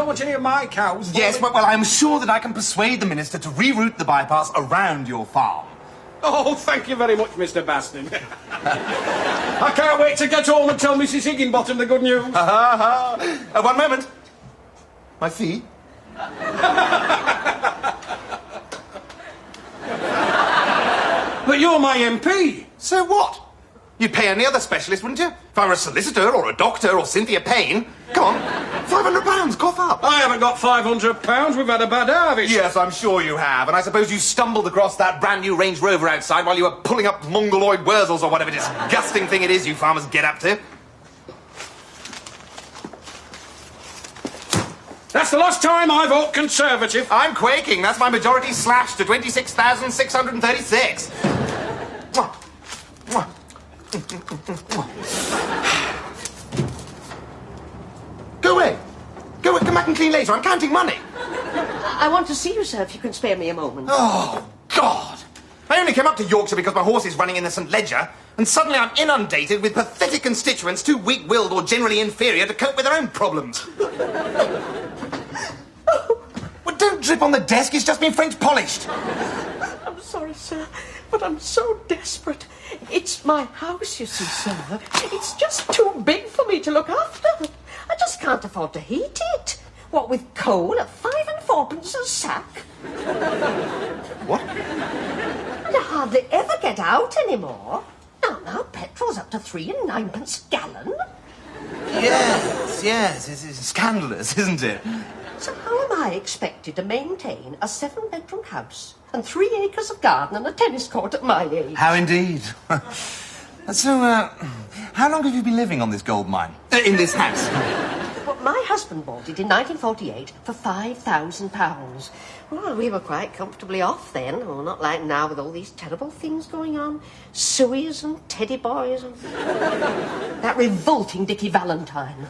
don't want any of my cows. Yes, well, I'm sure that I can persuade the minister to reroute the bypass around your farm. Oh, thank you very much, Mr. Bastin. I can't wait to get home and tell Mrs. Higginbottom the good news. One moment. My fee? But you're my MP. So what? You'd pay any other specialist, wouldn't you? If I were a solicitor or a doctor or Cynthia Payne. Come on, £500, cough up. I haven't got £500. We've had a bad harvest. Yes, I'm sure you have. And I suppose you stumbled across that brand new Range Rover outside while you were pulling up mongoloid wurzels or whatever disgusting thing it is you farmers get up to. That's the last time I vote Conservative. I'm quaking. That's my majority slashed to 26,636. Go away. Go away. Come back and clean later. I'm counting money. I want to see you, sir, if you can spare me a moment. Oh, God. I only came up to Yorkshire because my horse is running in the St. Ledger, and suddenly I'm inundated with pathetic constituents too weak-willed or generally inferior to cope with their own problems. Well, don't drip on the desk. It's just been French polished. I'm sorry, sir, but I'm so desperate. It's my house, you see, sir. It's just too big for me to look after. I just can't afford to heat it. What with coal at 5 and 4 pence a sack? What? I hardly ever get out anymore. Now, petrol's up to 3 and 9 pence a gallon. Yes, it's scandalous, isn't it? So how am I expected to maintain a 7-bedroom house and 3 acres of garden and a tennis court at my age? How indeed. So, how long have you been living on this gold mine? In this house? Well, my husband bought it in 1948 for £5,000. Well, we were quite comfortably off then. Oh, not like now with all these terrible things going on. Sueys and teddy boys and that revolting Dickie Valentine.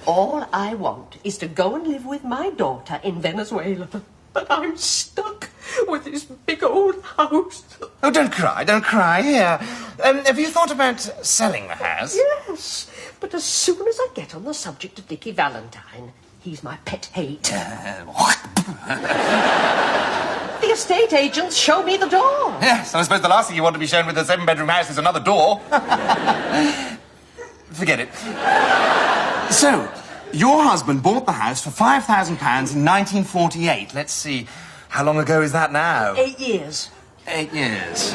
All I want is to go and live with my daughter in Venezuela. But I'm stuck with this big old house. Oh, don't cry. Here. Have you thought about selling the house? Yes, but as soon as I get on the subject of Dickie Valentine, he's my pet hate. What? The estate agents show me the door. Yes, I suppose the last thing you want to be shown with a 7-bedroom house is another door. Forget it. So, your husband bought the house for £5,000 in 1948. Let's see, how long ago is that now? 8 years. 8 years.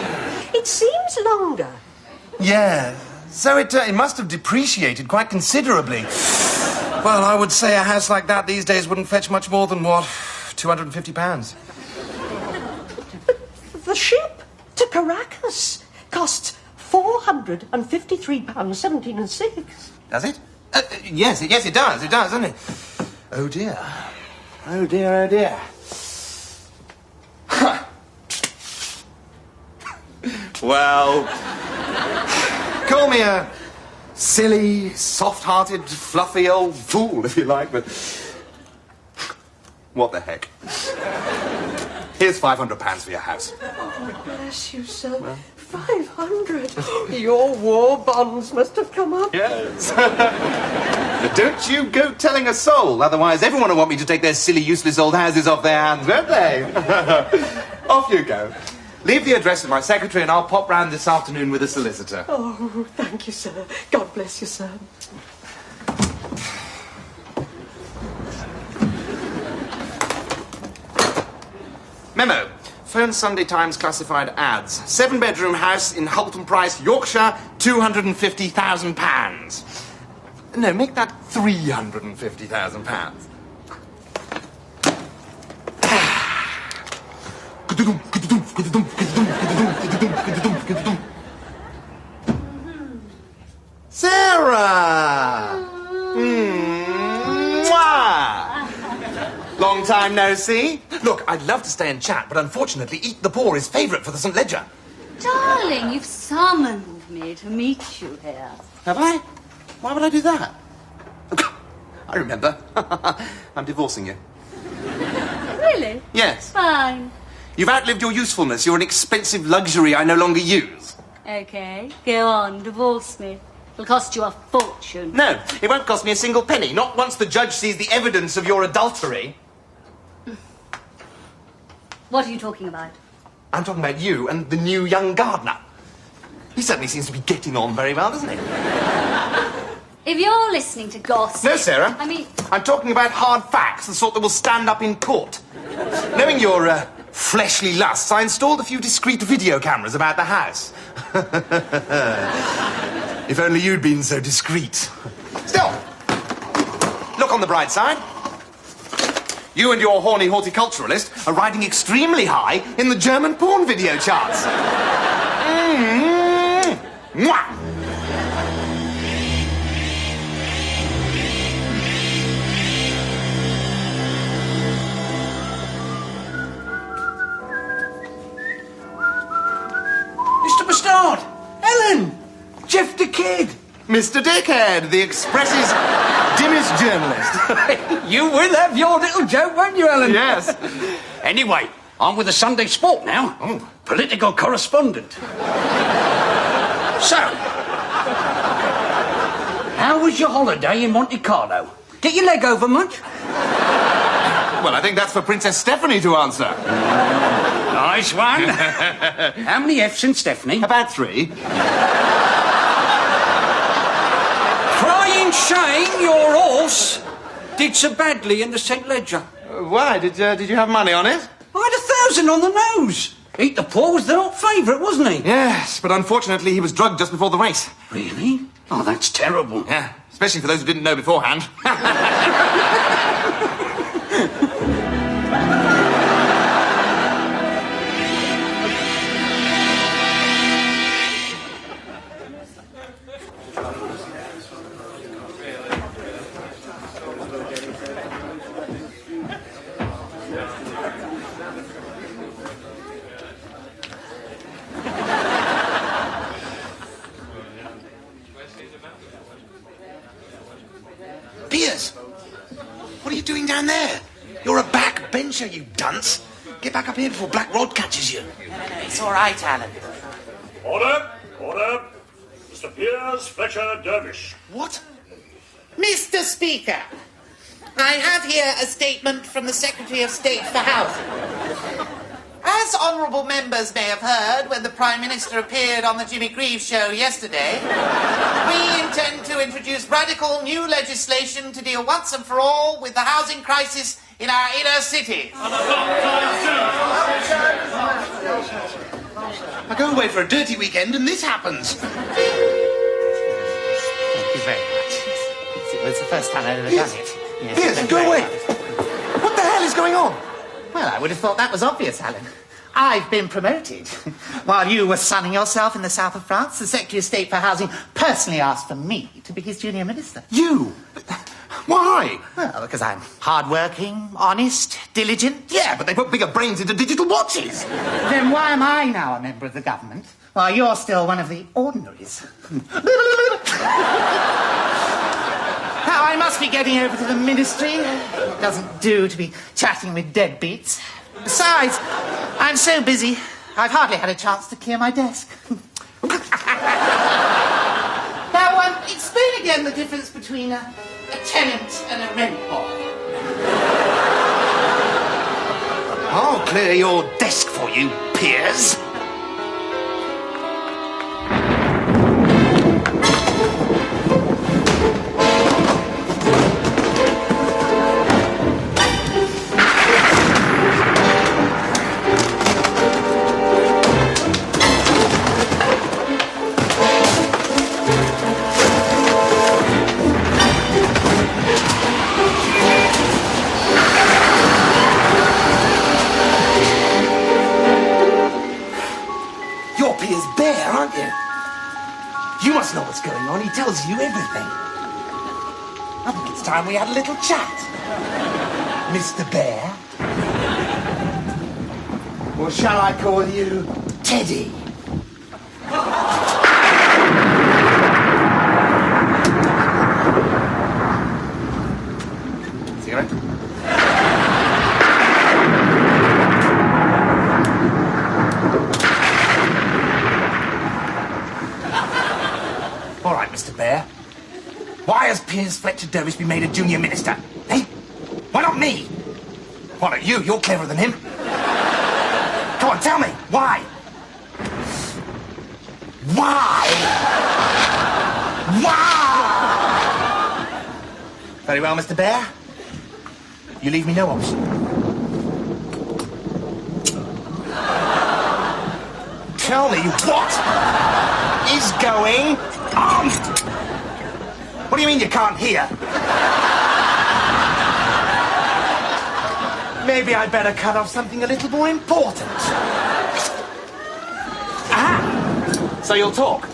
It seems longer. Yeah, so it must have depreciated quite considerably. Well, I would say a house like that these days wouldn't fetch much more than, what, £250? The ship to Caracas costs £453.17 6. Does it? Yes, it does, doesn't it? Oh, dear. Oh, dear. Well, call me a silly, soft-hearted, fluffy old fool, if you like, but what the heck? Here's £500 for your house. Oh, bless you, sir. Well, 500. Your war bonds must have come up. Yes. But don't you go telling a soul, otherwise everyone will want me to take their silly, useless old houses off their hands, won't they? Off you go. Leave the address with my secretary and I'll pop round this afternoon with a solicitor. Oh, thank you, sir. God bless you, sir. Memo. Phone Sunday Times classified ads. 7-bedroom house in Hulton Price, Yorkshire, £250,000. No, make that £350,000. Sarah! Mwah! Long time no see. Look, I'd love to stay and chat, but unfortunately Eat the Poor is favourite for the St. Ledger. Darling, you've summoned me to meet you here. Have I? Why would I do that? I remember. I'm divorcing you. Really? Yes. Fine. You've outlived your usefulness. You're an expensive luxury I no longer use. Okay, go on, divorce me. It'll cost you a fortune. No, it won't cost me a single penny. Not once the judge sees the evidence of your adultery. What are you talking about? I'm talking about you and the new young gardener. He certainly seems to be getting on very well, doesn't he? If you're listening to gossip... No, Sarah. I mean... I'm talking about hard facts, the sort that will stand up in court. Knowing your fleshly lusts, I installed a few discreet video cameras about the house. If only you'd been so discreet. Still, look on the bright side. You and your horny horticulturalist are riding extremely high in the German porn video charts. Mwah! Mr. Bastard! Ellen! Jeff the Kid! Mr. Dickhead, the Express's dimmest journalist. You will have your little joke, won't you, Ellen? Yes. Anyway, I'm with the Sunday Sport now. Oh. Political correspondent. So, how was your holiday in Monte Carlo? Get your leg over much? Well, I think that's for Princess Stephanie to answer. Nice one. How many F's in Stephanie? About 3. Crying shame, your horse did so badly in the St. Ledger. Why? Did you have money on it? I had 1,000 on the nose. Eat the Poor was their favourite, wasn't he? Yes, but unfortunately he was drugged just before the race. Really? Oh, that's terrible. Yeah, especially for those who didn't know beforehand. Piers, what are you doing down there? You're a backbencher, you dunce. Get back up here before Black Rod catches you. No, it's all right, Alan. Order! Order! Mr. Piers, Fletcher, Dervish. What? Mr. Speaker, I have here a statement from the Secretary of State for Housing. As honourable members may have heard when the Prime Minister appeared on the Jimmy Greaves show yesterday, we intend to introduce radical new legislation to deal once and for all with the housing crisis in our inner city. I go away for a dirty weekend and this happens. Thank you very much. It's the first time I've ever done it. Yes, Piers, thank go you very away. much. What the hell is going on? Well, I would have thought that was obvious, Alan. I've been promoted. While you were sunning yourself in the south of France, the Secretary of State for Housing personally asked for me to be his junior minister. You? Why? Well, because I'm hard-working, honest, diligent. Yeah, but they put bigger brains into digital watches. Then why am I now a member of the government, while you're still one of the ordinaries? Now, I must be getting over to the ministry. It doesn't do to be chatting with deadbeats. Besides, I'm so busy, I've hardly had a chance to clear my desk. Now, explain again the difference between a tenant and a rent boy. I'll clear your desk for you, Piers. You must know what's going on. He tells you everything. I think it's time we had a little chat. Mr. Bear. Or shall I call you Teddy? Cigarette? All right, Mr. Bear. Piers Fletcher Dervish be made a junior minister? Eh? Why not me? Why not you? You're cleverer than him. Come on, tell me. Why? Why? Why? Very well, Mr. Bear. You leave me no option. Tell me what is going on? What do you mean you can't hear? Maybe I'd better cut off something a little more important. Ah! So you'll talk.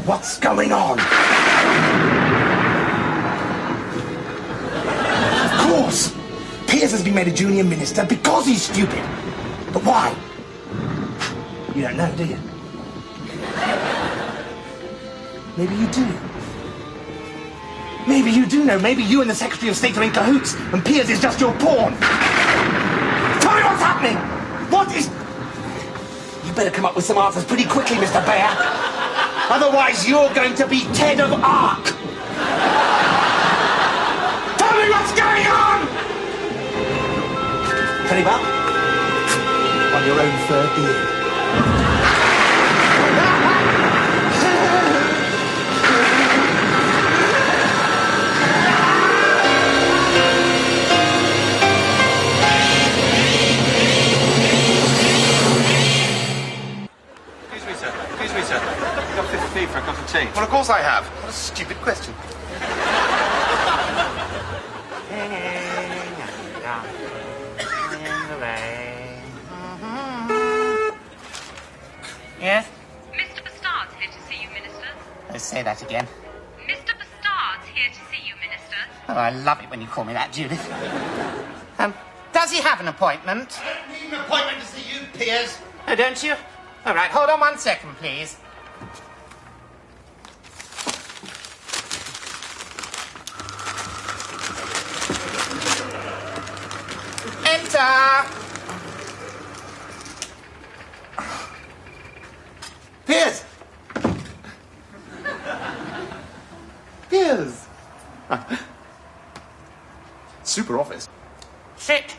What's going on? Of course! Piers has been made a junior minister because he's stupid. But why? You don't know, do you? Maybe you do. Maybe you do know. Maybe you and the Secretary of State are in cahoots, and Piers is just your pawn. Tell me what's happening! What is... You better come up with some answers pretty quickly, Mr. Bear. Otherwise, you're going to be Ted of Arc. Tell me what's going on! Very well. On your own third beer. For a cup of tea? Well, of course I have. What a stupid question. Yes? Mr. Bastard's here to see you, Minister. Let's say that again. Mr. Bastard's here to see you, Minister. Oh, I love it when you call me that, Judith. Does he have an appointment? I don't need an appointment to see you, Piers. Oh, don't you? All right, hold on 1 second, please. Enter! Piers! Piers! Super office. Sit.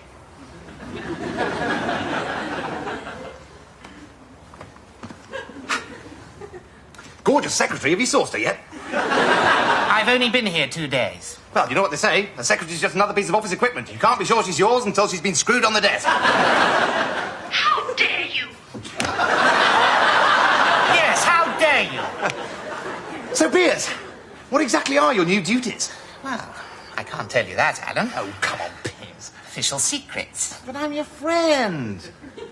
Gorgeous secretary. Have you sourced her yet? I've only been here 2 days. Well, you know what they say. A secretary's just another piece of office equipment. You can't be sure she's yours until she's been screwed on the desk. How dare you? Yes, how dare you? So, Piers, what exactly are your new duties? Well, I can't tell you that, Alan. Oh, come on, Piers. Official secrets. But I'm your friend.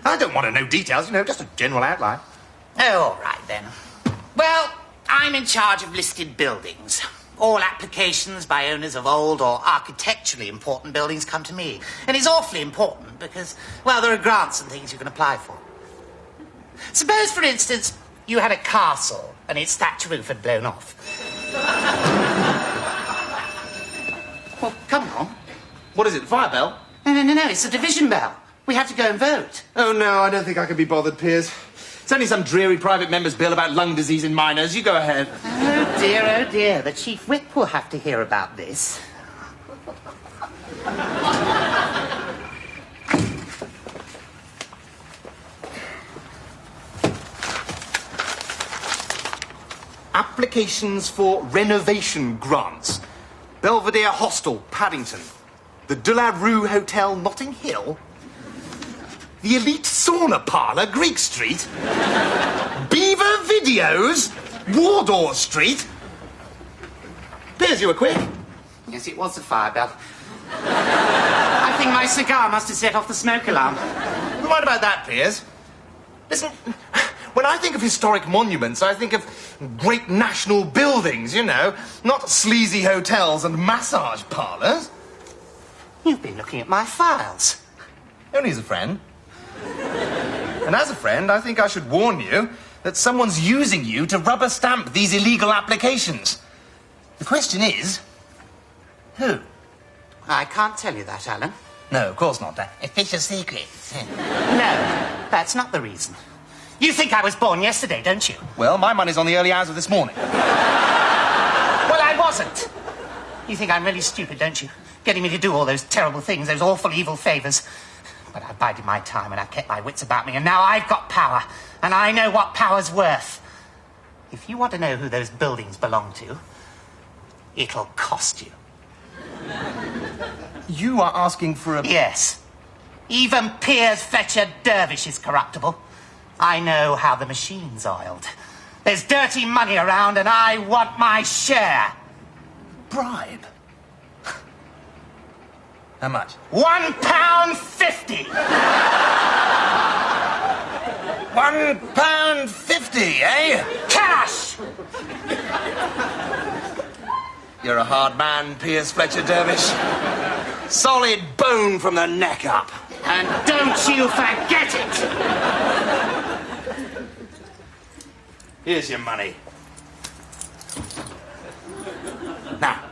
I don't want to know details, you know, just a general outline. Oh, all right, then. Well, I'm in charge of listed buildings. All applications by owners of old or architecturally important buildings come to me. And it's awfully important because, well, there are grants and things you can apply for. Suppose, for instance, you had a castle and its thatch roof had blown off. Well, come on. What is it, the fire bell? No, it's the division bell. We have to go and vote. Oh, no, I don't think I can be bothered, Piers. It's only some dreary private member's bill about lung disease in miners. You go ahead. Oh, dear. The chief whip will have to hear about this. Applications for renovation grants. Belvedere Hostel, Paddington. The De La Rue Hotel, Notting Hill. The Elite Sauna Parlour, Greek Street. Beaver Videos, Wardour Street. Piers, you were quick. Yes, it was the fire bell. I think my cigar must have set off the smoke alarm. Right about that, Piers. Listen, when I think of historic monuments, I think of great national buildings, you know, not sleazy hotels and massage parlours. You've been looking at my files. Only as a friend. And as a friend, I think I should warn you that someone's using you to rubber stamp these illegal applications. The question is, who? I can't tell you that, Alan. No, of course not. Official secret. No, that's not the reason. You think I was born yesterday, don't you? Well, my money's on the early hours of this morning. I wasn't. You think I'm really stupid, don't you? Getting me to do all those terrible things, those awful evil favours. But I've bided my time and I've kept my wits about me, and now I've got power, and I know what power's worth. If you want to know who those buildings belong to, it'll cost you. You are asking for a... Yes. Even Piers, Fletcher, Dervish is corruptible. I know how the machine's oiled. There's dirty money around, and I want my share. bribe. How much? £1.50. £1.50, eh? Cash! You're a hard man, Piers Fletcher Dervish. Solid bone from the neck up. And don't you forget it! Here's your money. Now,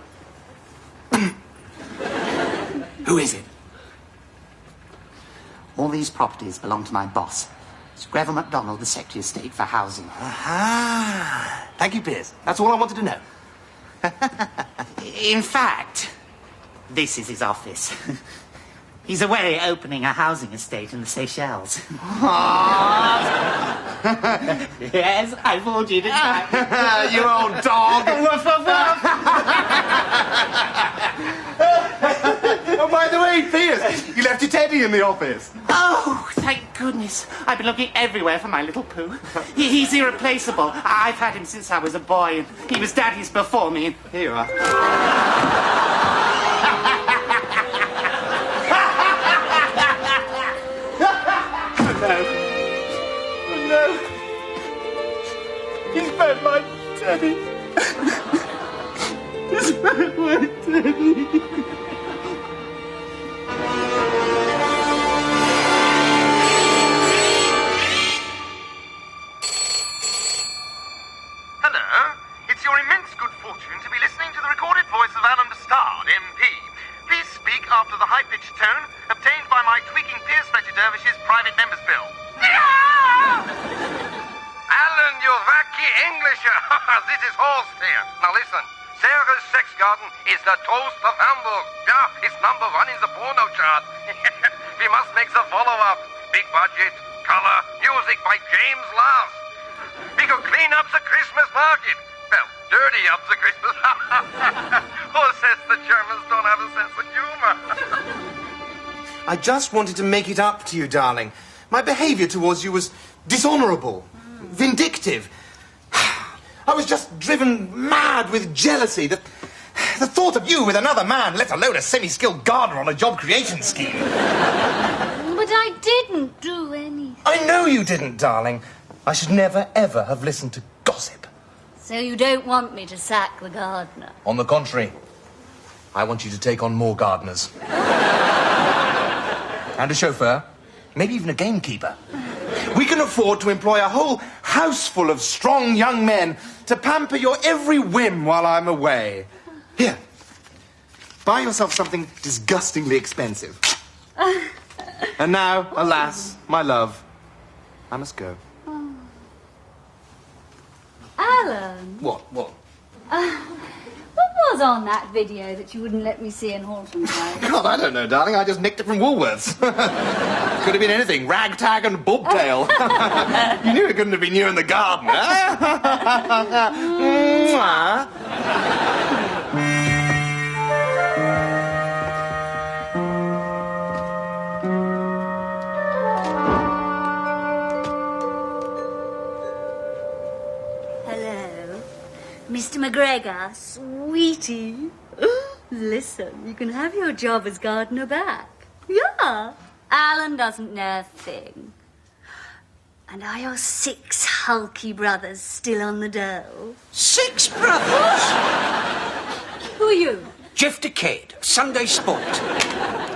who is it? All these properties belong to my boss, Greville MacDonald, the Secretary of State for Housing. Aha! Thank you, Piers. That's all I wanted to know. In fact, this is his office. He's away opening a housing estate in the Seychelles. Yes, I fooled you, didn't I? You old dog! Woof, woof, woof. Oh, by the way, Piers, you left your teddy in the office. Oh, thank goodness. I've been looking everywhere for my little poo. He's irreplaceable. I've had him since I was a boy, and he was Daddy's before me. Here you are. No. He's been my teddy. He's been my teddy. Hello. It's your immense good fortune to be listening to the recorded voice of Alan Bastard, MP. Please speak after the high-pitched tone obtained by my tweaking Piers Fletcher Dervish's private member's bill. Alan, you wacky Englisher. This is Horst here. Now listen. Sarah's Sex Garden is the toast of Hamburg. Yeah, it's #1 in the porno chart. We must make the follow-up. Big budget, color, music by James Last. We could clean up the Christmas market. Well, dirty up the Christmas. Who says the Germans don't have a sense of humor? I just wanted to make it up to you, darling. My behaviour towards you was dishonourable, vindictive. I was just driven mad with jealousy. The thought of you with another man, let alone a semi-skilled gardener on a job creation scheme. But I didn't do anything. I know you didn't, darling. I should never, ever have listened to gossip. So you don't want me to sack the gardener? On the contrary, I want you to take on more gardeners. And a chauffeur, maybe even a gamekeeper. We can afford to employ a whole house full of strong young men to pamper your every whim while I'm away. Here, buy yourself something disgustingly expensive. And now, alas, my love, I must go. Alan, What? what was on that video that you wouldn't let me see in Horsham Road? God, I don't know, darling. I just nicked it from Woolworths. Could have been anything. Ragtag and bobtail. You knew it couldn't have been you in the garden, eh? Mwah. Hello, Mr. McGregor, sweetie. Listen, you can have your job as gardener back. Yeah. Alan doesn't know a thing. And are your 6 hulky brothers still on the dole? 6 brothers? Who are you? Jeff the Kid, Sunday Sport.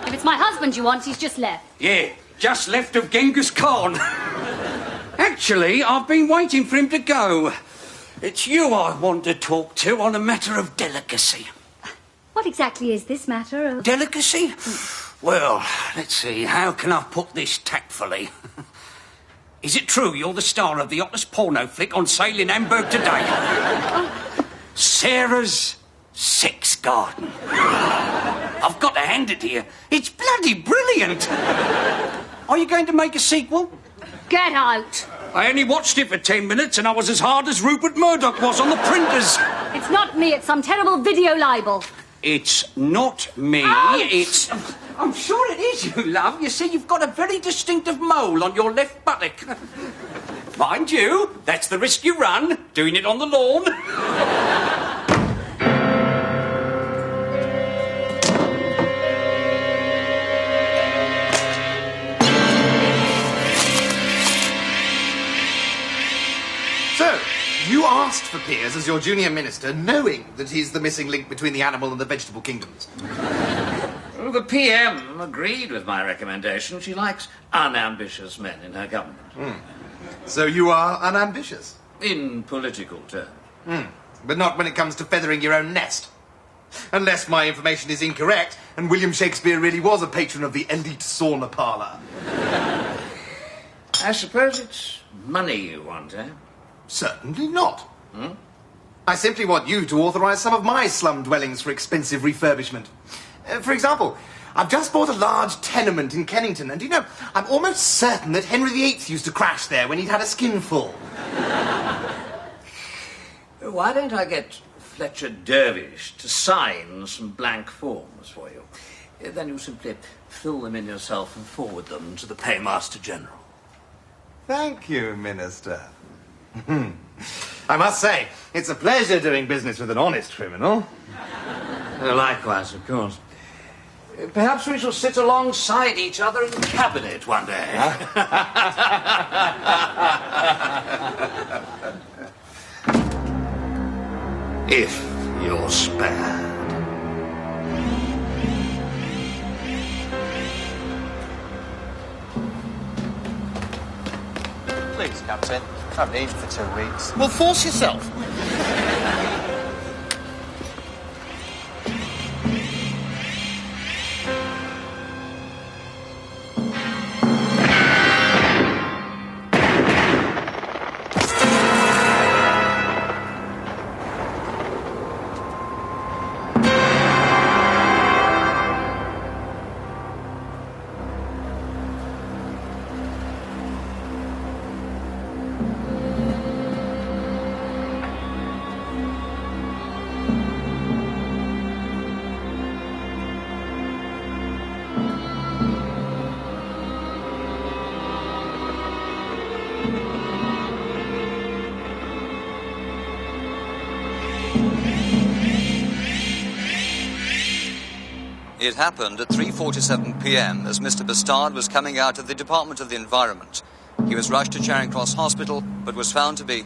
If it's my husband you want, he's just left. Yeah, just left of Genghis Khan. Actually, I've been waiting for him to go. It's you I want to talk to on a matter of delicacy. What exactly is this matter of... Delicacy? Well, let's see, how can I put this tactfully? Is it true you're the star of the hottest porno flick on sale in Hamburg today? Sarah's Sex garden. I've got to hand it to you. It's bloody brilliant. Are you going to make a sequel? Get out. I only watched it for 10 minutes and I was as hard as Rupert Murdoch was on the printers. It's not me, it's some terrible video libel. It's not me, it's... I'm sure it is, you love. You see, you've got a very distinctive mole on your left buttock. Mind you, that's the risk you run, doing it on the lawn. So, you asked for Piers as your junior minister, knowing that he's the missing link between the animal and the vegetable kingdoms. Well, the PM agreed with my recommendation. She likes unambitious men in her government. So you are unambitious? In political terms. But not when it comes to feathering your own nest. Unless my information is incorrect, and William Shakespeare really was a patron of the elite sauna parlour. I suppose it's money you want, eh? Certainly not. I simply want you to authorise some of my slum dwellings for expensive refurbishment. For example, I've just bought a large tenement in Kennington, and you know, I'm almost certain that Henry VIII used to crash there when he'd had a skinful. Why don't I get Fletcher Dervish to sign some blank forms for you? Then you simply fill them in yourself and forward them to the Paymaster General. Thank you, Minister. I must say, it's a pleasure doing business with an honest criminal. Likewise, of course. Perhaps we shall sit alongside each other in the cabinet one day. If you're spared. Please, Captain. I've needed for 2 weeks. Well, force yourself. It happened at 3:47 p.m. as Mr. Bastard was coming out of the Department of the Environment. He was rushed to Charing Cross Hospital, but was found to be